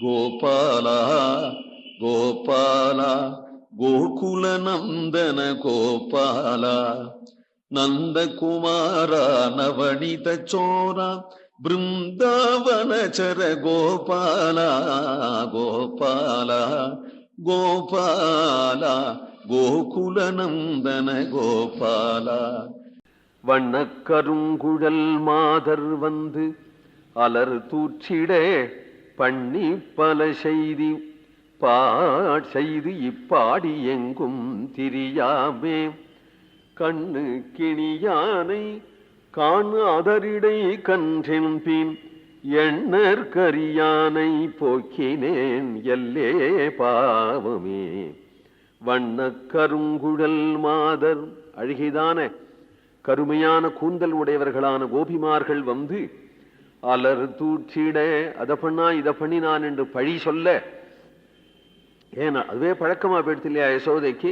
கோபால கோபால கோகுல நந்தன கோபால நந்தகுமார நவனித சோர பிருந்தாவனச்சர கோபால கோபால கோபால கோகுல நந்தன கோபால. வண்ணக்கருங்குழல் மாதர் வந்து அலர் தூற்றிட பண்ணி பல செய்தி செய்து இப்பாடி எங்கும் திரியாமே கண்ணு கிணியானை காணு அதரிடை கன்றென்பின் எண்ணற் கரியானை போக்கினேன் எல்லே பாவமே. வண்ண கருங்குழல் மாதர் அழகிதான கருமையான கூந்தல் உடையவர்களான கோபிமார்கள் வந்து அலர் தூற்றிட அதை பண்ணா இதை பண்ணினான் என்று பழி சொல்ல, ஏன்னா அதுவே பழக்கமா போயிடுத்து இல்லையா யசோதைக்கு.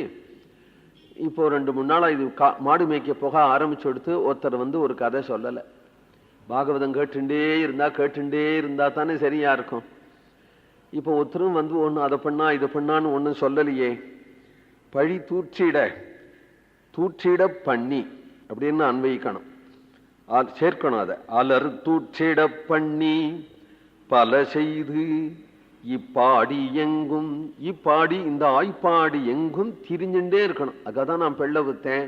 இப்போ 2-3 நாளா இது மாடு மேய்க்க போக ஆரம்பிச்சு எடுத்து ஒருத்தர் வந்து ஒரு கதை சொல்லலை. பாகவதம் கேட்டுண்டே இருந்தா தானே சரியா இருக்கும். இப்போ ஒருத்தரும் வந்து ஒன்று அதை பண்ணா இதை பண்ணான்னு ஒன்றும் சொல்லலையே. பழி தூற்றிட பண்ணி அப்படின்னு அன்வயிக்கணும், சேர்க்கணும். அதை அலர் தூற்றிட பண்ணி பல செய்து இப்பாடி எங்கும், இப்பாடி இந்த ஆய்ப்பாடி எங்கும் திரிஞ்சுட்டே இருக்கணும். அதுக்காகதான் நான் பெள்ள வித்தேன்.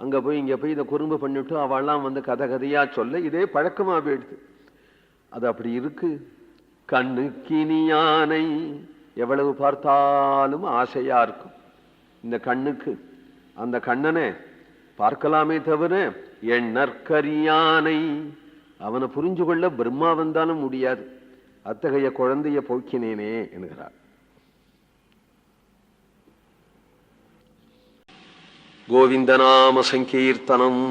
அங்க போய் இங்க போய் இதை குறும்பு பண்ணிவிட்டு அவள்லாம் வந்து கதையா சொல்ல இதே பழக்கமா போயிடுது. அது அப்படி இருக்கு. கண்ணு கிணியானை எவ்வளவு பார்த்தாலும் ஆசையா இருக்கும் இந்த கண்ணுக்கு. அந்த கண்ணனை பார்க்கலாமே தவிர எண்ணற்கரியானை அவனை புரிஞ்சு கொள்ள பிரம்மா வந்தாலும் முடியாது. அத்தகைய குழந்தைய போக்கினேனே என்கிறார். கோவிந்தநாம சங்கீர்த்தனம்.